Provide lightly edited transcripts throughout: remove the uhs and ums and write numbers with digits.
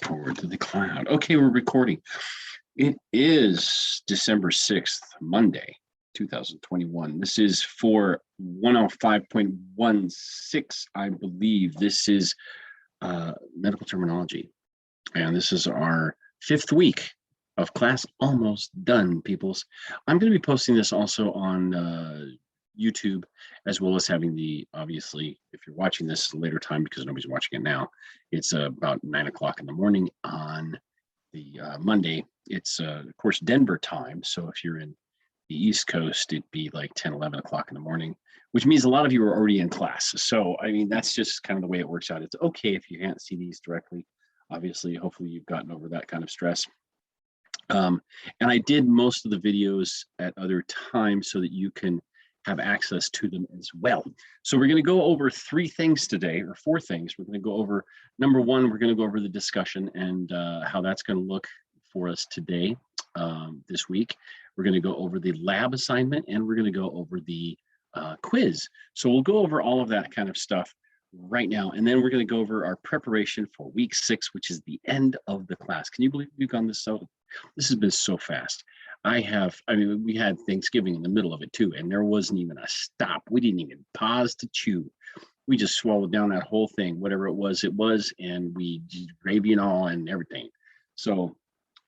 forward to the cloud. Okay, we're recording. It is December 6th, Monday, 2021. This is for 105.16, I believe. This is medical terminology. And this is our 5th week of class, almost done, peoples. I'm going to be posting this also on YouTube, as well as having the, obviously, if you're watching this later time, because nobody's watching it now, it's about 9 o'clock in the morning on the Monday. It's, of course, Denver time. So if you're in the East Coast, it'd be like 10, 11 o'clock in the morning, which means a lot of you are already in class. So, I mean, that's just kind of the way it works out. It's okay if you can't see these directly. Obviously, hopefully you've gotten over that kind of stress. And I did most of the videos at other times so that you can have access to them as well. So we're going to go over 3 things today, or 4 things. We're going to go over, number 1, we're going to go over the discussion and how that's going to look for us today, this week. We're going to go over the lab assignment, and we're going to go over the quiz. So we'll go over all of that kind of stuff right now, and then we're going to go over our preparation for week 6, which is the end of the class. Can you believe we've gone this has been so fast. I mean, we had Thanksgiving in the middle of it too, and there wasn't even a stop. We didn't even pause to chew. We just swallowed down that whole thing, whatever it was, and we gravy and all and everything. So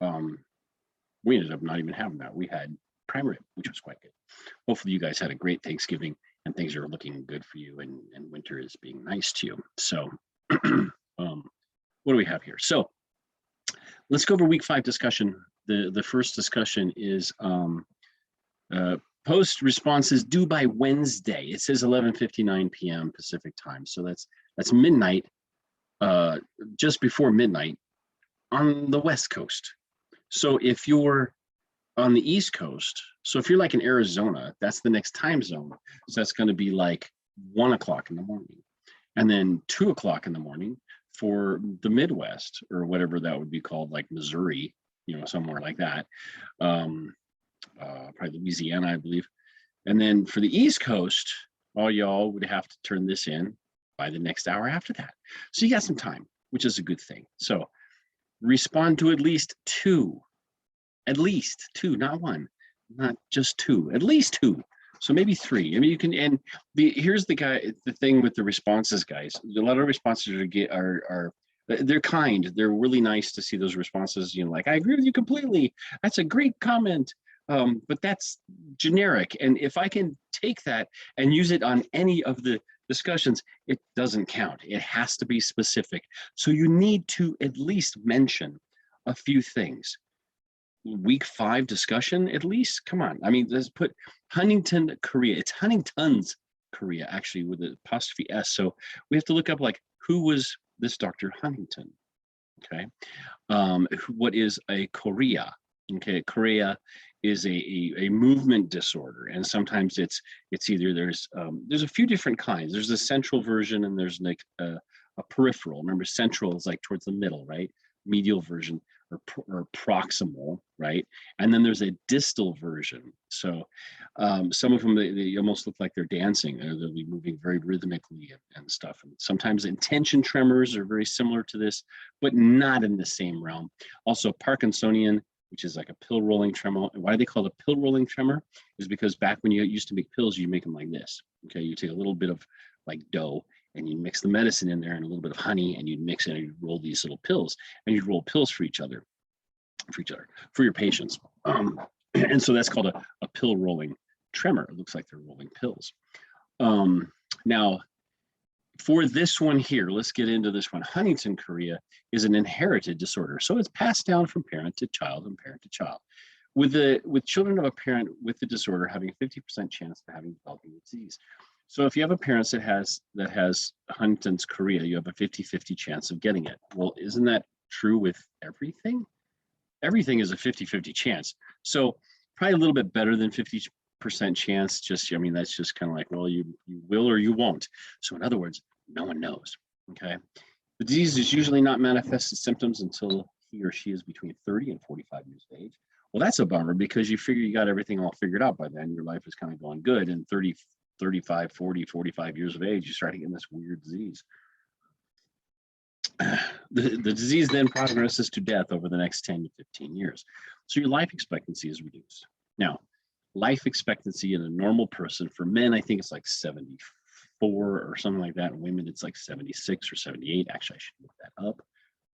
we ended up not even having that. We had prime rib, which was quite good. Hopefully you guys had a great Thanksgiving and things are looking good for you, and winter is being nice to you. So what do we have here? So let's go over week 5 discussion. The first discussion is post responses due by Wednesday. It says 11:59 p.m. Pacific time. So that's midnight, just before midnight on the West Coast. So if you're on the East Coast, so if you're like in Arizona, that's the next time zone. So that's going to be like 1 o'clock in the morning, and then 2 o'clock in the morning for the Midwest, or whatever that would be called, like Missouri, you know, somewhere like that, probably Louisiana, I believe. And then for the East Coast, all y'all would have to turn this in by the next hour after that. So you got some time, which is a good thing. So respond to at least 2, not 1, not just 2, at least 2. So maybe 3. I mean, you can, and here's the thing with the responses, guys. A lot of responses are they're kind. They're really nice to see those responses. You know, like, I agree with you completely. That's a great comment. But that's generic. And if I can take that and use it on any of the discussions, it doesn't count. It has to be specific. So you need to at least mention a few things. Week 5 discussion, at least, come on. I mean, let's put Huntington, Korea. It's Huntington's Korea, actually, with an apostrophe S. So we have to look up, like, who was this Dr. Huntington? Okay. What is a chorea? Okay, chorea is a movement disorder, and sometimes it's either there's a few different kinds. There's a central version, and there's like a peripheral. Remember, central is like towards the middle, right? Medial version, or proximal, right? And then there's a distal version. So some of them, they almost look like they're dancing. They'll be moving very rhythmically and stuff. And sometimes intention tremors are very similar to this, but not in the same realm. Also Parkinsonian, which is like a pill rolling tremor. Why they call it a pill rolling tremor is because back when you used to make pills, you make them like this. Okay, you take a little bit of like dough, and you mix the medicine in there and a little bit of honey, and you'd mix it, and you'd roll these little pills, and you'd roll pills for your patients. And so that's called a pill rolling tremor. It looks like they're rolling pills. Now, for this one here, let's get into this one. Huntington chorea is an inherited disorder. So it's passed down from parent to child and parent to child. With children of a parent with the disorder having a 50% chance of having developing the disease. So if you have a parent that has Huntington's chorea, you have a 50-50 chance of getting it. Well, isn't that true with everything? Everything is a 50-50 chance. So probably a little bit better than 50% chance. Just, I mean, that's just kind of like, well, you will or you won't. So in other words, no one knows. Okay. The disease is usually not manifested symptoms until he or she is between 30 and 45 years of age. Well, that's a bummer, because you figure you got everything all figured out by then. Your life is kind of going good. And 30, 35, 40, 45 years of age, you start getting this weird disease. the disease then progresses to death over the next 10 to 15 years. So your life expectancy is reduced. Now, life expectancy in a normal person, for men, I think it's like 74 or something like that. And women, it's like 76 or 78. Actually, I should look that up.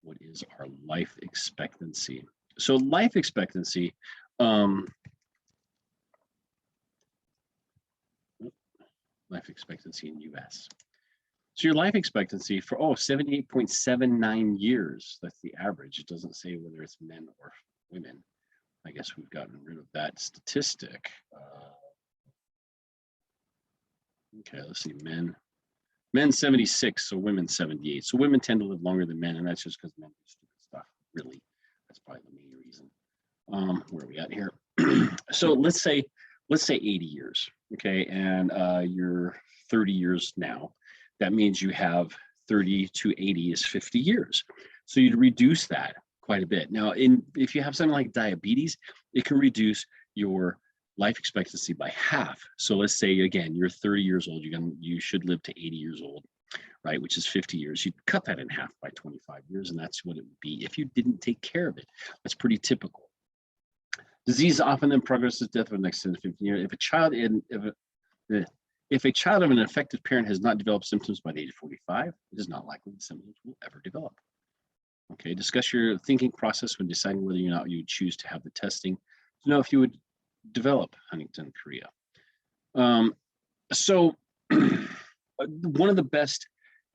What is our life expectancy? So life expectancy, life expectancy in US. So your life expectancy for, 78.79 years. That's the average. It doesn't say whether it's men or women. I guess we've gotten rid of that statistic. Okay, let's see, men 76, so women 78. So women tend to live longer than men, and that's just because men do stupid stuff, really. That's probably the main reason. Where are we at here? So let's say 80 years, okay, and you're 30 years now. That means you have 30 to 80 is 50 years. So you'd reduce that quite a bit. Now, if you have something like diabetes, it can reduce your life expectancy by half. So let's say, again, you're 30 years old, you should live to 80 years old, right, which is 50 years. You'd cut that in half by 25 years, and that's what it would be if you didn't take care of it. That's pretty typical. Disease often then progresses to death over the next 10 to 15 years. If a child of an affected parent has not developed symptoms by the age of 45, it is not likely the symptoms will ever develop. Okay, discuss your thinking process when deciding whether or not you would choose to have the testing to know if you would develop Huntington chorea. So one of the best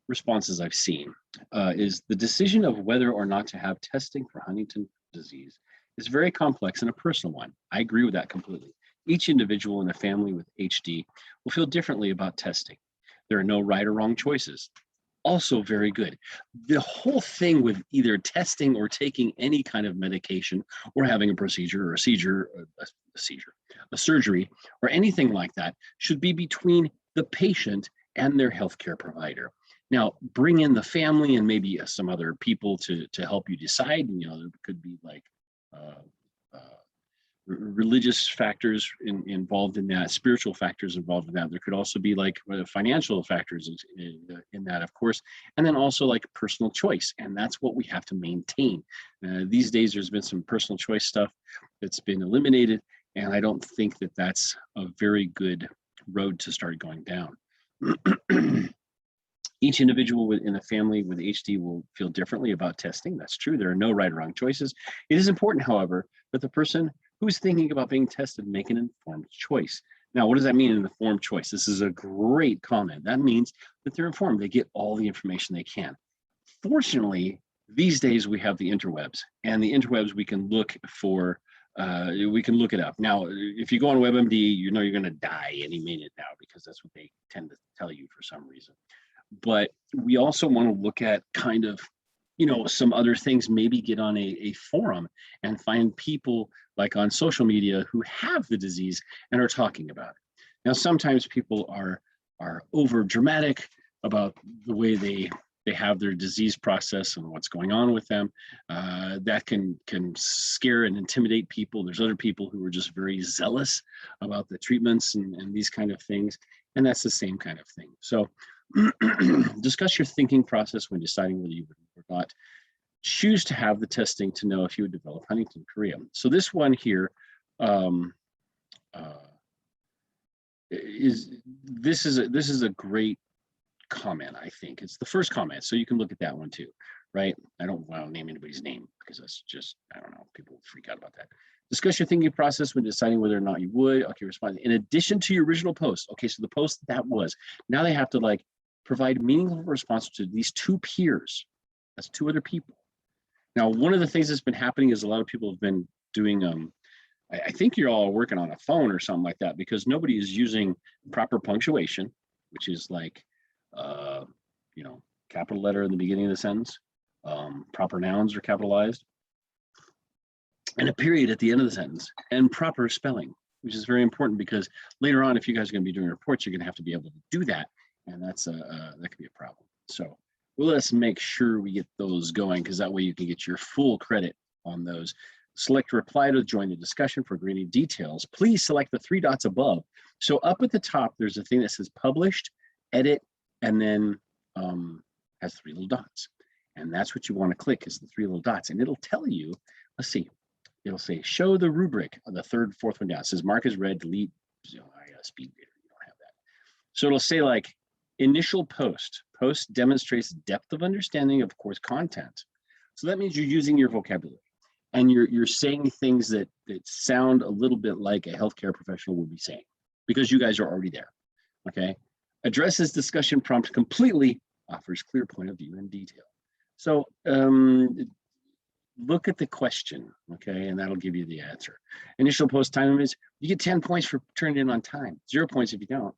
responses I've seen is the decision of whether or not to have testing for Huntington disease is very complex and a personal one. I agree with that completely. Each individual in a family with HD will feel differently about testing. There are no right or wrong choices. Also very good. The whole thing with either testing or taking any kind of medication or having a procedure or a surgery or anything like that should be between the patient and their healthcare provider. Now, bring in the family and maybe some other people to help you decide. You know, there could be like religious factors involved in that, spiritual factors involved in that. There could also be like financial factors in that, of course, and then also like personal choice. And that's what we have to maintain. These days, there's been some personal choice stuff that's been eliminated, and I don't think that that's a very good road to start going down. Each individual in a family with HD will feel differently about testing. That's true. There are no right or wrong choices. It is important, however, that the person who's thinking about being tested make an informed choice. Now, what does that mean, an informed choice? This is a great comment. That means that they're informed. They get all the information they can. Fortunately, these days we have the interwebs, and the interwebs we can look for. We can look it up. Now, if you go on WebMD, you know you're going to die any minute now because that's what they tend to tell you for some reason. But we also want to look at kind of, you know, some other things, maybe get on a forum and find people like on social media who have the disease and are talking about it. Now, sometimes people are over dramatic about the way they have their disease process and what's going on with them. That can scare and intimidate people. There's other people who are just very zealous about the treatments and these kind of things. And that's the same kind of thing. So discuss your thinking process when deciding whether you would or not choose to have the testing to know if you would develop Huntington chorea. So this one here is a great comment. I think it's the first comment, so you can look at that one too, right? I don't want to name anybody's name because that's just, I don't know, people freak out about that. Discuss your thinking process when deciding whether or not you would. Okay, respond. In addition to your original post, okay, so the post that was, now they have to like provide meaningful response to these two peers. That's two other people. Now, one of the things that's been happening is a lot of people have been doing, I think you're all working on a phone or something like that because nobody is using proper punctuation, which is like, you know, capital letter in the beginning of the sentence, proper nouns are capitalized, and a period at the end of the sentence, and proper spelling, which is very important because later on, if you guys are going to be doing reports, you're going to have to be able to do that, and that could be a problem. So let's make sure we get those going because that way you can get your full credit on those. Select reply to join the discussion for greater details. Please select the three dots above. So up at the top, there's a thing that says published, edit, and then has three little dots. And that's what you want to click is the 3 little dots. And it'll tell you, let's see, it'll say, show the rubric on the 3rd, 4th one down. It says mark as read, delete. I got a speed reader, you don't have that. So it'll say like initial post. Post demonstrates depth of understanding of course content. So that means you're using your vocabulary and you're saying things that sound a little bit like a healthcare professional would be saying because you guys are already there. Okay. Addresses discussion prompt completely, offers clear point of view and detail. So look at the question, okay, and that'll give you the answer. Initial post time is you get 10 points for turning in on time, 0 points if you don't.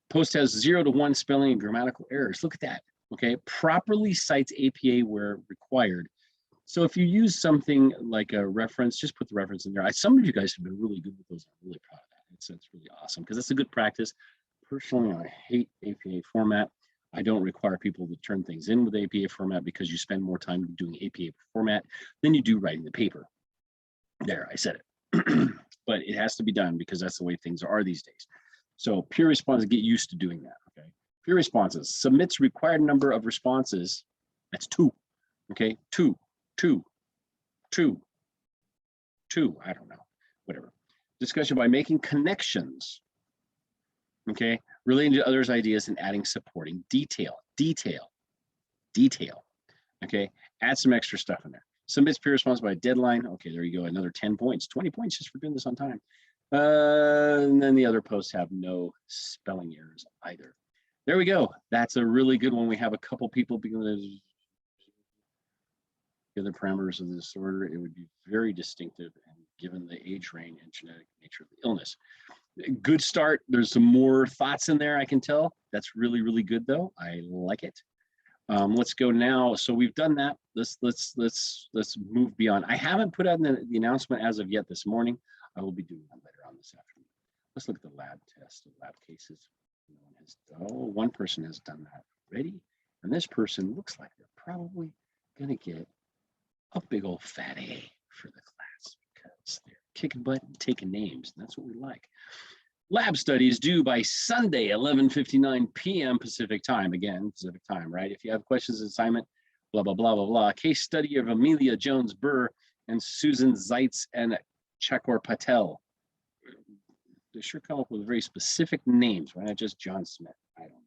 Post has 0 to 1 spelling and grammatical errors. Look at that, okay? Properly cites APA where required. So if you use something like a reference, just put the reference in there. Some of you guys have been really good with those. I'm really proud of that. It's really awesome because it's a good practice. Personally, I hate APA format. I don't require people to turn things in with APA format because you spend more time doing APA format than you do writing the paper. There, I said it. But it has to be done because that's the way things are these days. So peer responses, get used to doing that, okay? Peer responses, submits required number of responses. That's 2, okay? 2, I don't know, whatever. Discussion by making connections, okay? Relating to others' ideas and adding supporting detail, okay? Add some extra stuff in there. Submits peer response by deadline. Okay, there you go, another 10 points, 20 points just for doing this on time. And then the other posts have no spelling errors either. There we go. That's a really good one. We have a couple people because the other parameters of the disorder, it would be very distinctive and given the age range and genetic nature of the illness. Good start. There's some more thoughts in there, I can tell. That's really, really good though. I like it. Let's go now. So we've done that. Let's move beyond. I haven't put out the announcement as of yet this morning. I will be doing that later on this afternoon. Let's look at the lab test, the lab cases. One person has done that already. And this person looks like they're probably going to get a big old fat A for the class because they're kicking butt and taking names. And that's what we like. Lab studies due by Sunday, 11:59 p.m. Pacific time. Again, Pacific time, right? If you have questions, assignment, blah, blah, blah, blah, blah. Case study of Amelia Jones-Burr and Susan Zeitz and Chakor Patel. They sure come up with very specific names, right? Not just John Smith. I don't know.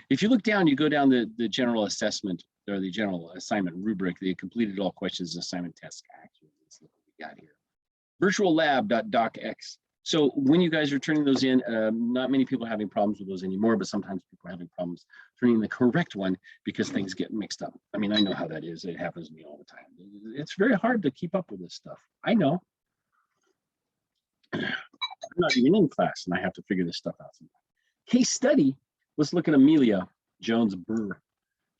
If you look down, you go down the general assessment or the general assignment rubric. They completed all questions and assignment tests. Actually, let's look what we got here. virtuallab.docx. So when you guys are turning those in, not many people are having problems with those anymore, but sometimes people are having problems turning the correct one because things get mixed up. I mean, I know how that is. It happens to me all the time. It's very hard to keep up with this stuff. I know. I'm not even in class and I have to figure this stuff out sometimes. Case study, let's look at Amelia Jones-Burr.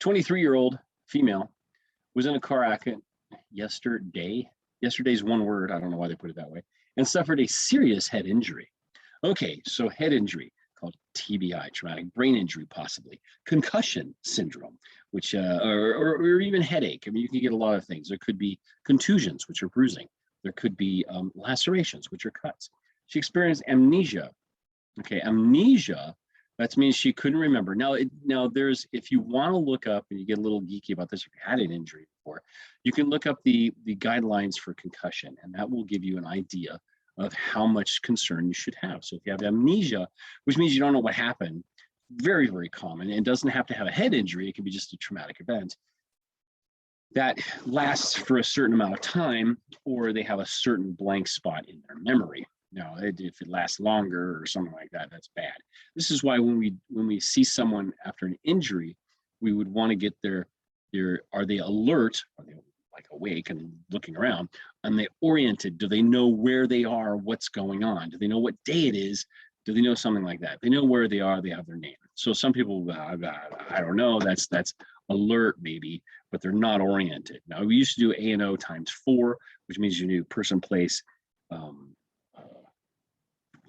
23-year-old female was in a car accident yesterday. Yesterday's one word, I don't know why they put it that way, and suffered a serious head injury. Okay, so head injury called TBI, traumatic brain injury possibly, concussion syndrome, which or even headache. I mean, you can get a lot of things. There could be contusions, which are bruising. There could be lacerations, which are cuts. She experienced amnesia. Okay, amnesia, that means she couldn't remember. Now there's, if you want to look up, and you get a little geeky about this, if you had an injury before, you can look up the guidelines for concussion, and that will give you an idea of how much concern you should have. So if you have amnesia, which means you don't know what happened, very, very common, and it doesn't have to have a head injury, it can be just a traumatic event that lasts for a certain amount of time, or they have a certain blank spot in their memory. Now, if it lasts longer or something like that, that's bad. This is why when we see someone after an injury, we would want to get are they alert? Are they like awake and looking around? Are they oriented? Do they know where they are? What's going on? Do they know what day it is? Do they know something like that? They know where they are. They have their name. So some people, I don't know. That's alert maybe, but they're not oriented. Now we used to do A&O times 4, which means you knew person, place,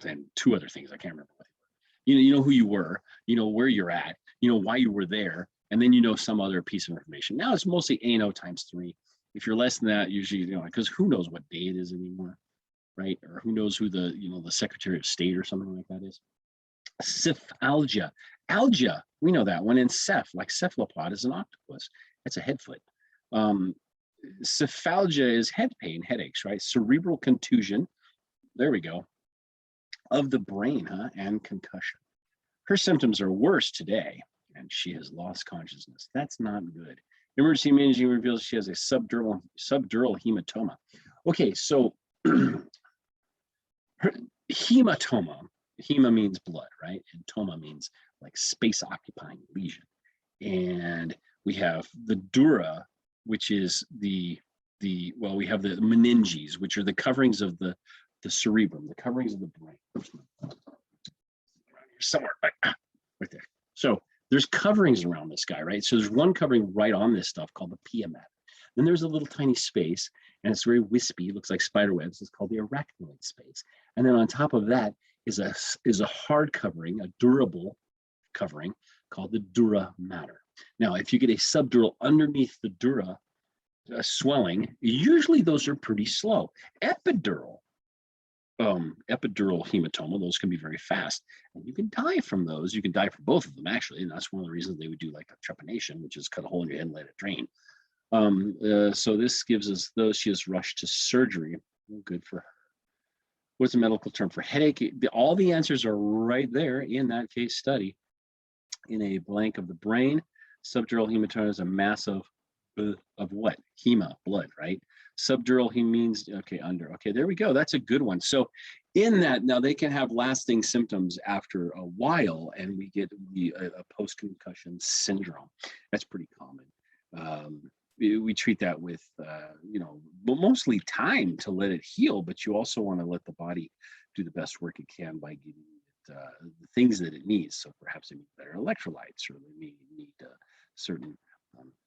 and 2 other things. I can't remember what they were. You know who you were, you know where you're at, you know why you were there, and then you know some other piece of information. Now it's mostly A&O times 3. If you're less than that, usually, because who knows what day it is anymore, right? Or who knows who the Secretary of State or something like that is. Cephalgia. Algia, we know that one. And ceph, like cephalopod, is an octopus. That's a head foot. Cephalgia is head pain, headaches, right? Cerebral contusion, there we go, of the brain, and concussion. Her symptoms are worse today, and she has lost consciousness. That's not good. Emergency imaging reveals she has a subdural hematoma. Okay, so her hematoma, hema means blood, right? And toma means like space occupying lesion. And we have the dura, which is well, we have the meninges, which are the coverings of the cerebrum, the coverings of the brain. Somewhere right there. So there's coverings around this guy, right? So there's one covering right on this stuff called the pia mater. Then there's a little tiny space, and it's very wispy, looks like spider webs. It's called the arachnoid space. And then on top of that is a hard covering, a durable covering called the dura mater. Now, if you get a subdural underneath the dura swelling, usually those are pretty slow. Epidural hematoma, those can be very fast, and you can die from those. You can die from both of them, actually, and that's one of the reasons they would do like a trepanation, which is cut a hole in your head and let it drain. So this gives us those. She is rushed to surgery. Good for her. What's the medical term for headache? All the answers are right there in that case study. In a blank of the brain, subdural hematoma is a mass of what? Hema, blood, right? Subdural, he means, okay, under. Okay, there we go. That's a good one. So in that, now they can have lasting symptoms after a while, and we get a post-concussion syndrome. That's pretty common. We treat that with, mostly time to let it heal, but you also want to let the body do the best work it can by giving it the things that it needs. So perhaps it needs better electrolytes, or they may need certain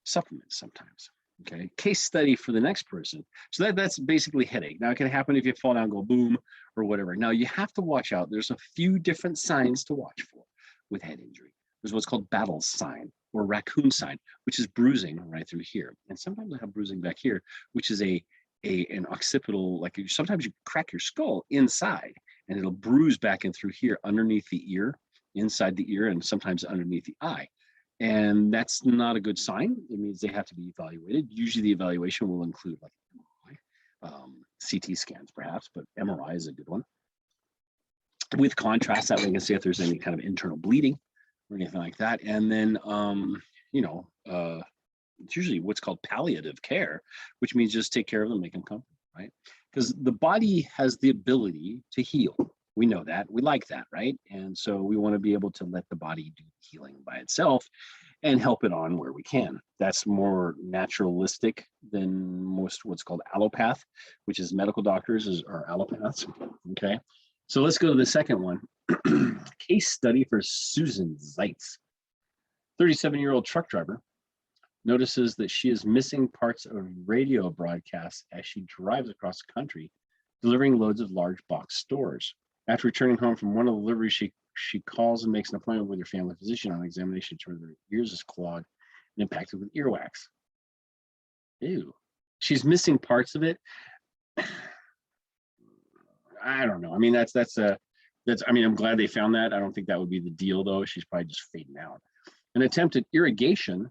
supplements sometimes. Okay, case study for the next person. So that's basically headache. Now it can happen if you fall down, go boom, or whatever. Now you have to watch out. There's a few different signs to watch for with head injury. There's what's called battle sign or raccoon sign, which is bruising right through here. And sometimes I have bruising back here, which is an occipital, like sometimes you crack your skull inside and it'll bruise back in through here underneath the ear, inside the ear, and sometimes underneath the eye. And that's not a good sign. It means they have to be evaluated. Usually the evaluation will include like MRI, CT scans perhaps, but MRI is a good one. With contrast, that way we can see if there's any kind of internal bleeding or anything like that. And then, it's usually what's called palliative care, which means just take care of them, make them comfortable, right? Because the body has the ability to heal. We know that, we like that, right? And so we want to be able to let the body do healing by itself and help it on where we can. That's more naturalistic than most what's called allopath, which is medical doctors are allopaths, okay? So let's go to the second one. Case study for Susan Zeitz. 37-year-old truck driver notices that she is missing parts of radio broadcasts as she drives across the country, delivering loads of large box stores. After returning home from one of the deliveries, she calls and makes an appointment with her family physician. On examination, her ears is clogged and impacted with earwax. Ew. She's missing parts of it. I don't know. I mean, I'm glad they found that. I don't think that would be the deal though. She's probably just fading out. An attempt at irrigation,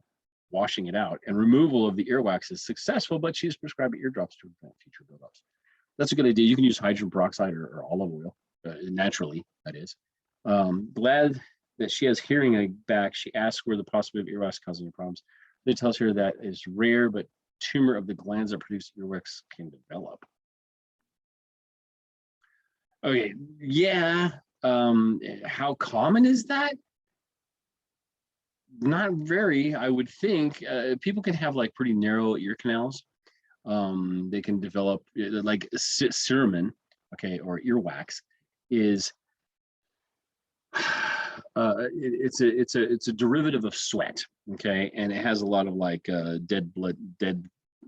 washing it out, and removal of the earwax is successful, but she's prescribed eardrops to prevent future buildups. That's a good idea. You can use hydrogen peroxide or olive oil, naturally, that is. Glad that she has hearing back. She asks where the possibility of earwax causing problems. It tells her that is rare, but tumor of the glands that produce earwax can develop. Okay, yeah. How common is that? Not very, I would think. People can have like pretty narrow ear canals. They can develop like cerumen, okay, or earwax is it's a derivative of sweat, okay, and it has a lot of like dead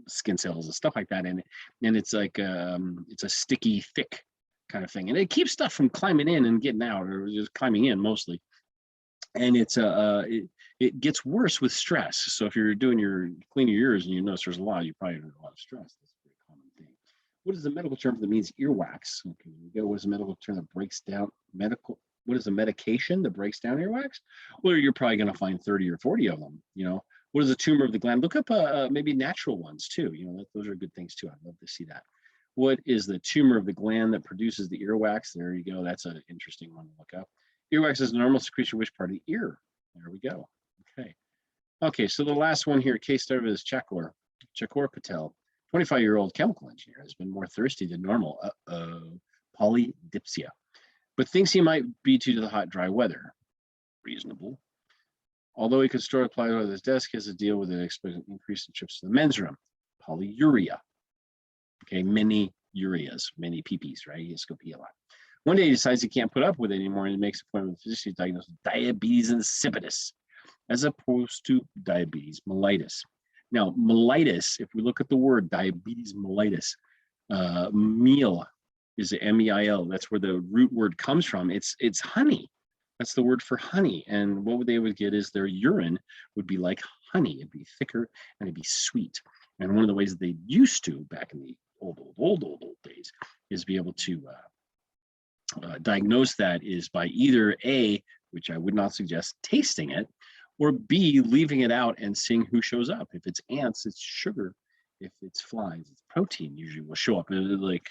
skin cells and stuff like that in it, and it's like it's a sticky, thick kind of thing, and it keeps stuff from climbing in and getting out, or just climbing in mostly. And it gets worse with stress. So if you're doing cleaning your ears and you notice there's you probably have a lot of stress. That's a very common thing. What is the medical term that means earwax? Okay, what is the medical term that breaks down what is the medication that breaks down earwax? Well, you're probably going to find 30 or 40 of them. What is a tumor of the gland? Look up maybe natural ones too. You know, those are good things too. I'd love to see that. What is the tumor of the gland that produces the earwax? There you go. That's an interesting one to look up. Earwax is a normal secretion of which part of the ear? There we go. Okay. Okay, so the last one here, case study is Chakor Patel, 25-year-old chemical engineer, has been more thirsty than normal. Polydipsia, but thinks he might be due to the hot, dry weather. Reasonable. Although he could store a ply at his desk, he has to deal with an expected increase in trips to the men's room. Polyuria. Okay, many ureas, many peepees, right? He has to go pee a lot. One day he decides he can't put up with it anymore and he makes an appointment with a physician. He's diagnosed with diabetes insipidus, as opposed to diabetes mellitus. Now, mellitus, if we look at the word diabetes mellitus, meal is a MEIL. That's where the root word comes from. It's honey. That's the word for honey. And what they would get is their urine would be like honey. It'd be thicker and it'd be sweet. And one of the ways that they used to back in the old days is be able to diagnose that is by either A, which I would not suggest, tasting it, or B, leaving it out and seeing who shows up. If it's ants, it's sugar. If it's flies, it's protein. Usually will show up. Like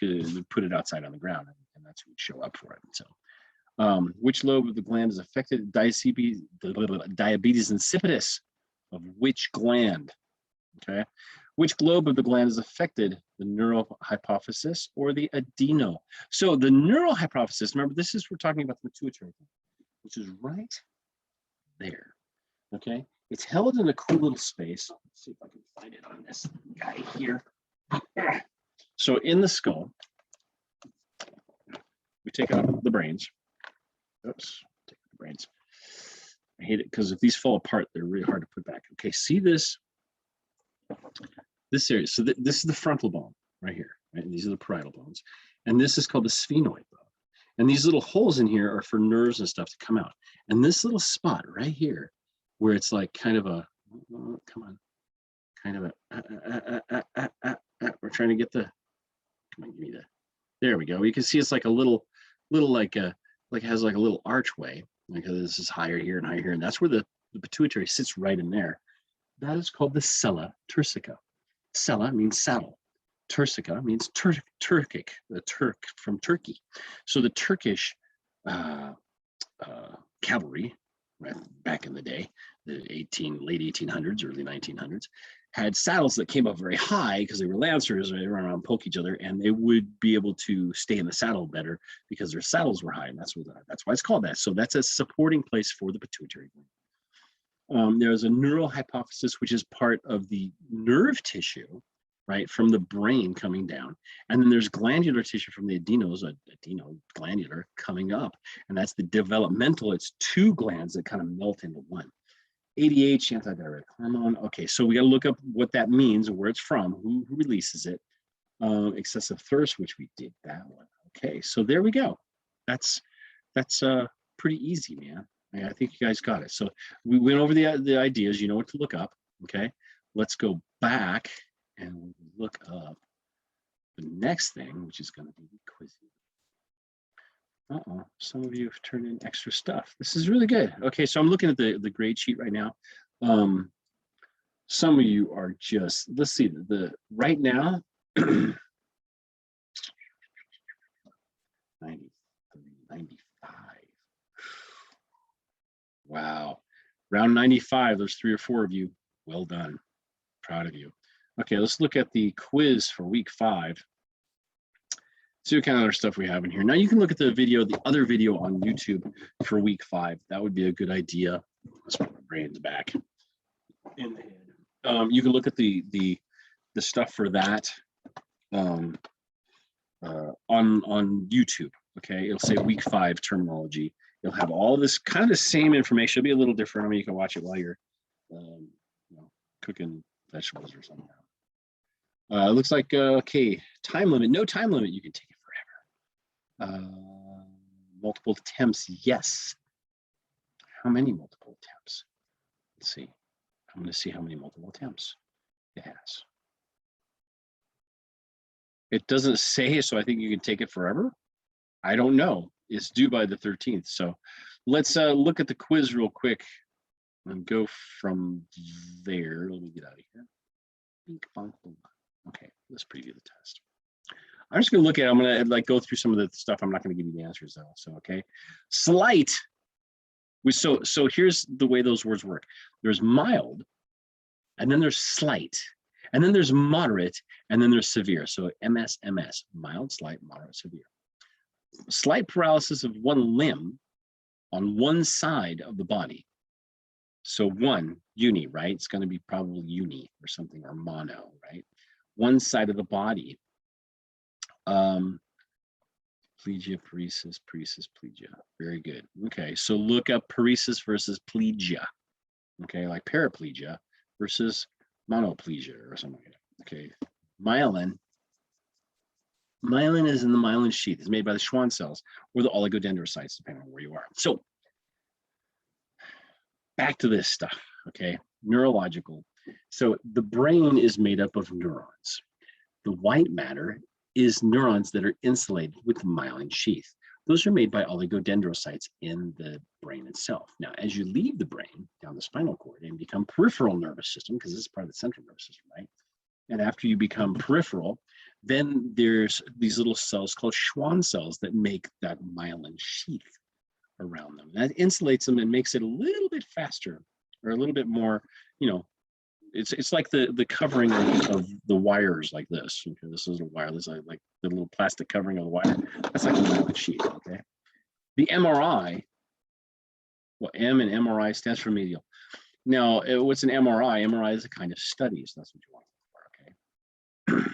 put it outside on the ground, and that's who would show up for it. So, which lobe of the gland is affected? Diabetes insipidus of which gland? Okay, which lobe of the gland is affected? The neural hypophysis or the adeno? So the neural hypophysis. Remember, we're talking about the pituitary, which is right there. Okay, it's held in a cool little space. Let's see if I can find it on this guy here. So in the skull, we take out the brains. Oops, take out the brains. I hate it because if these fall apart, they're really hard to put back. Okay, see this area. So this is the frontal bone right here. Right? These are the parietal bones, and this is called the sphenoid bone. And these little holes in here are for nerves and stuff to come out. And this little spot right here, where it's like kind of a, come on, kind of a, we're trying to get the, come on, give me the, there we go. You can see it's like a little like it has like a little archway. Like this is higher here and higher here. And that's where the pituitary sits right in there. That is called the sella turcica. Sella means saddle. Turcica means Turkic, the Turk from Turkey. So the Turkish cavalry, right, back in the day, the late 1800s, early 1900s, had saddles that came up very high because they were lancers. They run around and poke each other, and they would be able to stay in the saddle better because their saddles were high, and that's why it's called that. So that's a supporting place for the pituitary gland. There's a neural hypophysis, which is part of the nerve tissue, right, from the brain coming down. And then there's glandular tissue from the glandular coming up. And that's the developmental. It's two glands that kind of melt into one. ADH, antidiuretic hormone. Okay, so we got to look up what that means, where it's from, who releases it. Excessive thirst, which we did that one. Okay, so there we go. That's pretty easy, man. I think you guys got it. So we went over the ideas. You know what to look up. Okay, let's go back and look up the next thing, which is going to be quizzing. Some of you have turned in extra stuff. This is really good. Okay, so I'm looking at the grade sheet right now. Some of you are just, let's see, the right now, 90, 30, 95. Wow. Round 95, there's 3 or 4 of you. Well done. Proud of you. Okay, let's look at the quiz for week 5. See what kind of other stuff we have in here. Now you can look at the other video on YouTube for week 5. That would be a good idea. Let's put my brains back in the head. You can look at the stuff for that on YouTube. Okay, it'll say week 5 terminology. You'll have all this kind of the same information. It'll be a little different. I mean, you can watch it while you're cooking vegetables or something. It looks like, okay, time limit, no time limit. You can take it forever. Multiple attempts, yes. How many multiple attempts? Let's see. I'm going to see how many multiple attempts it has. It doesn't say, so I think you can take it forever. I don't know. It's due by the 13th. So let's look at the quiz real quick. and go from there. Let me get out of here. Okay, let's preview the test. I'm just going to look at it. I'm going to like go through some of the stuff. I'm not going to give you the answers though. So, okay. Slight. So here's the way those words work. There's mild, and then there's slight, and then there's moderate, and then there's severe. So MS, mild, slight, moderate, severe. Slight paralysis of one limb on one side of the body. So one, uni, right? It's going to be probably uni or something, or mono, right? One side of the body. Plegia, paresis, plegia. Very good. Okay, so look up paresis versus plegia. Okay, like paraplegia versus monoplegia or something like that. Okay, myelin. Myelin is in the myelin sheath. It's made by the Schwann cells or the oligodendrocytes, depending on where you are. So back to this stuff, okay? Neurological. So the brain is made up of neurons. The white matter is neurons that are insulated with the myelin sheath. Those are made by oligodendrocytes in the brain itself. Now, as you leave the brain down the spinal cord and become peripheral nervous system, because this is part of the central nervous system, right? And after you become peripheral, then there's these little cells called Schwann cells that make that myelin sheath around them. That insulates them and makes it a little bit faster or a little bit more, you know, it's like the covering of the wires like this. Okay, this is a wireless, like the little plastic covering of the wire. That's like a myelin sheath, okay? The MRI, well, M and MRI stands for medial. Now, what's an MRI? MRI is a kind of study, so that's what you want to look for, okay?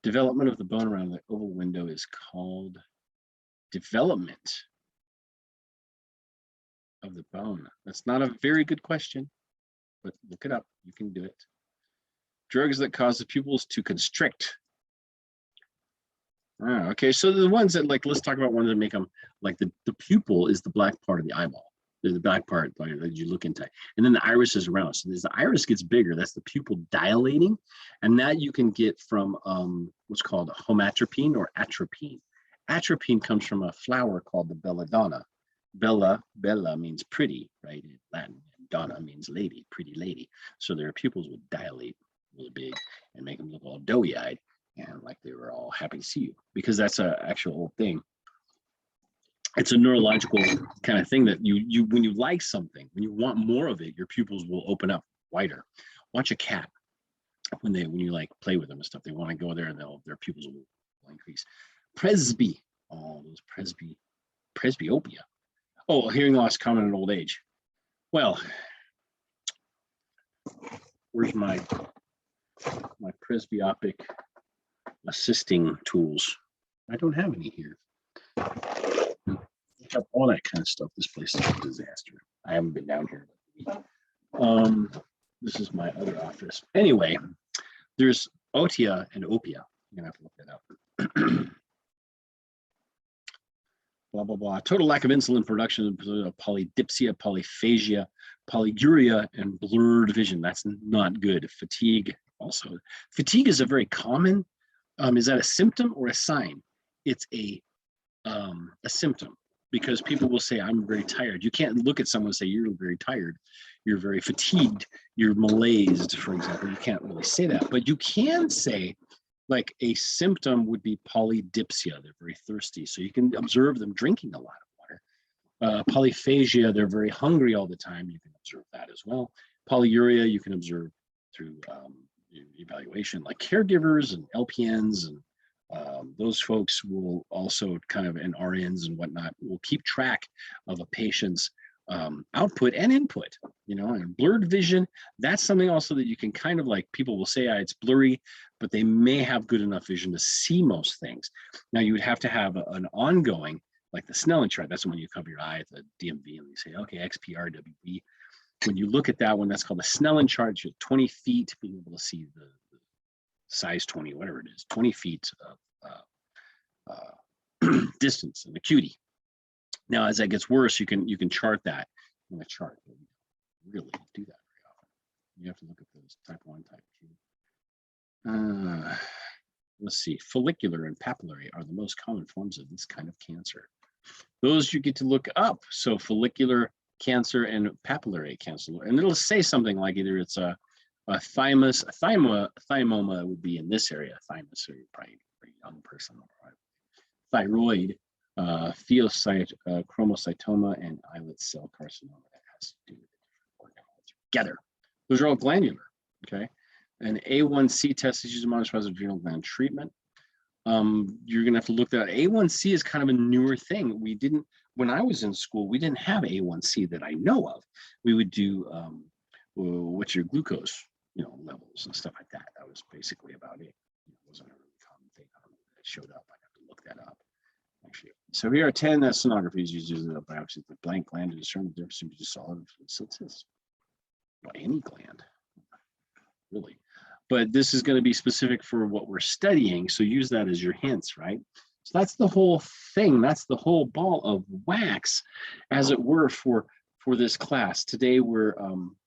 Development of the bone around the oval window is called development of the bone. That's not a very good question, but look it up. You can do it. Drugs that cause the pupils to constrict. Okay, so the ones that, like, let's talk about ones that make them, like the pupil is the black part of the eyeball. The black part that you look into, and then the iris is around. So as the iris gets bigger, that's the pupil dilating, and that you can get from what's called homatropine or atropine. Atropine comes from a flower called the belladonna. Bella means pretty, right, in Latin. Donna means lady, pretty lady. So their pupils would dilate really big and make them look all doughy-eyed and like they were all happy to see you, because that's an actual thing. It's a neurological kind of thing that you when you like something, when you want more of it, your pupils will open up wider. Watch a cat when you like play with them and stuff. They want to go there and their pupils will increase. Presby, oh, those presbyopia. Oh, hearing loss common in old age. Well, where's my presbyopic assisting tools? I don't have any here. Have all that kind of stuff. This place is a disaster. I haven't been down here. This is my other office. Anyway, there's otia and opia. You're gonna have to look that up. Blah blah blah. Total lack of insulin production, polydipsia, polyphagia, polyuria, and blurred vision. That's not good. Fatigue also. Fatigue is a very common. Is that a symptom or a sign? It's a symptom, because people will say, I'm very tired. You can't look at someone and say, you're very tired, you're very fatigued, you're malaised, for example. You can't really say that, but you can say, like, a symptom would be polydipsia. They're very thirsty. So you can observe them drinking a lot of water. Polyphagia, they're very hungry all the time. You can observe that as well. Polyuria, you can observe through evaluation, like caregivers and LPNs and those folks will also kind of, and RNs and whatnot, will keep track of a patient's output and input, you know. And blurred vision, that's something also that you can kind of, like, people will say, it's blurry, but they may have good enough vision to see most things. Now you would have to have an ongoing, like the Snellen chart. That's when you cover your eye at the DMV and you say, okay, XPRWB. When you look at that one, that's called the Snellen chart. You're 20 feet, being able to see the size 20, whatever it is, 20 feet of distance and acuity. Now, as that gets worse, you can chart that in a chart. But you really do that very often. You have to look at those type 1, type 2. Let's see, follicular and papillary are the most common forms of this kind of cancer. Those you get to look up. So follicular cancer and papillary cancer. And it'll say something like either it's a thymus, thymoma would be in this area, thymus, so you're probably a young person, right? Thyroid, chromocytoma, and islet cell carcinoma that has to do with organoids together. Those are all glandular, okay? An A1C test is used to monitor adrenal gland treatment. You're gonna have to look that. A1C is kind of a newer thing. We didn't, when I was in school, we didn't have A1C that I know of. We would do what's your glucose, levels and stuff like that. That was basically about it. It wasn't a really common thing. I don't know if it showed up. I'd have to look that up. Actually, so here are 10 sonographies used in the biopsy of the blank gland to determine the difference between solid and fluid synthesis. Well, any gland, really. But this is going to be specific for what we're studying, so use that as your hints, right? So that's the whole thing. That's the whole ball of wax, as it were, for this class. Today we're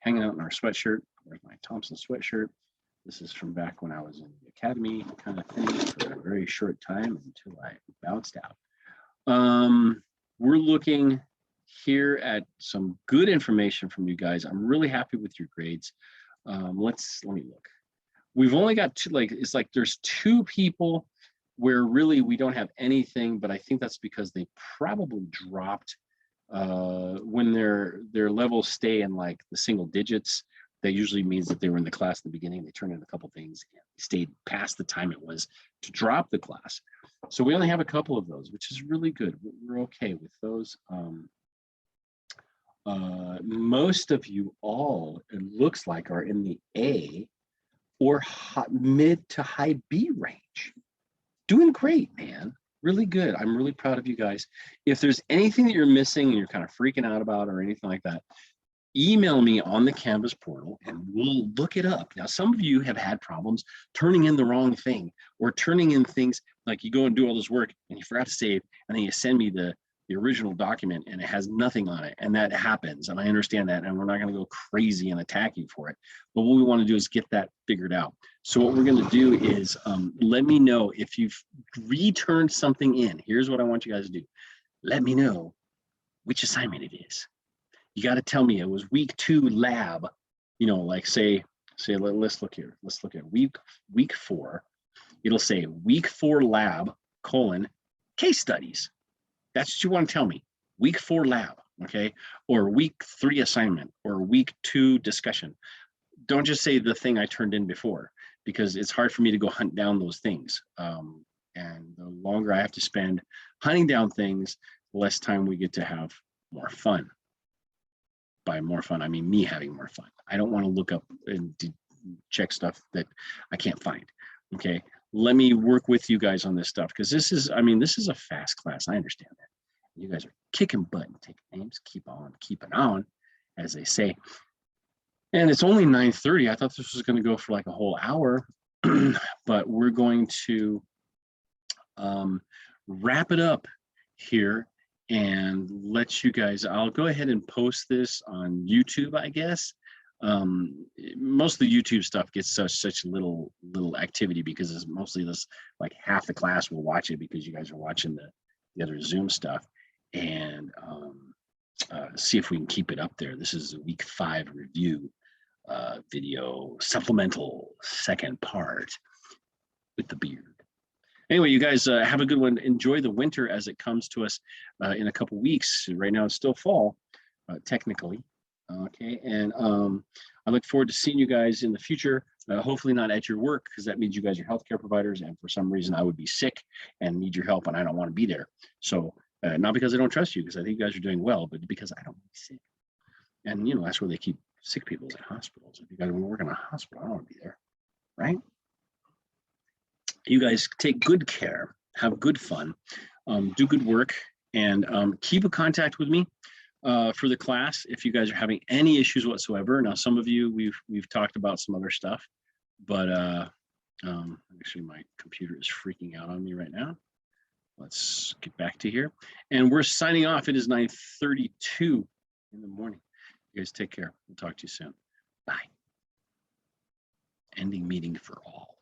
hanging out in our sweatshirt. Where's my Thompson sweatshirt? This is from back when I was in the academy, kind of thing, for a very short time until I bounced out. We're looking here at some good information from you guys. I'm really happy with your grades. Let me look. We've only got two, it's like there's two people where really we don't have anything, but I think that's because they probably dropped when their levels stay in like the single digits. That usually means that they were in the class at the beginning. They turned in a couple things and stayed past the time it was to drop the class. So we only have a couple of those, which is really good. We're okay with those. Most of you all, it looks like, are in the A or mid to high B range. Doing great, man. Really good. I'm really proud of you guys. If there's anything that you're missing and you're kind of freaking out about or anything like that, email me on the Canvas portal and we'll look it up. Now, some of you have had problems turning in the wrong thing or turning in things like you go and do all this work and you forgot to save, and then you send me the original document and it has nothing on it, and that happens, and I understand that, and we're not going to go crazy and attack you for it, but what we want to do is get that figured out. So what we're going to do is let me know if you've returned something in. Here's what I want you guys to do. Let me know which assignment it is. You got to tell me it was week 2 lab, like say let's look here. Let's look at week 4. It'll say week 4 lab : case studies. That's what you want to tell me. Week 4 lab, okay? Or week 3 assignment, or week 2 discussion. Don't just say the thing I turned in before, because it's hard for me to go hunt down those things. And the longer I have to spend hunting down things, the less time we get to have more fun. By more fun, I mean me having more fun. I don't want to look up and check stuff that I can't find, okay? Let me work with you guys on this stuff, because this is a fast class. I understand that. You guys are kicking butt and taking names. Keep on keeping on, as they say. And it's only 9:30. I thought this was going to go for like a whole hour, but we're going to wrap it up here and let you guys, I'll go ahead and post this on YouTube, I guess. Most of the YouTube stuff gets such little activity, because it's mostly this, like half the class will watch it because you guys are watching the other Zoom stuff, and see if we can keep it up there. This is a week 5 review video, supplemental second part with the beard. Anyway, you guys have a good one. Enjoy the winter as it comes to us in a couple weeks. Right now it's still fall, technically. Okay, and I look forward to seeing you guys in the future. Hopefully not at your work, because that means you guys are healthcare providers, and for some reason I would be sick and need your help, and I don't want to be there. So not because I don't trust you, because I think you guys are doing well, but because I don't want to be sick. And that's where they keep sick people, in hospitals. If you guys want to work in a hospital, I don't want to be there, right? You guys take good care, have good fun, do good work, and keep in contact with me for the class if you guys are having any issues whatsoever. Now, some of you, we've talked about some other stuff, but actually my computer is freaking out on me right now. Let's get back to here. And we're signing off. It is 9:32 in the morning. You guys take care. We'll talk to you soon. Bye. Ending meeting for all.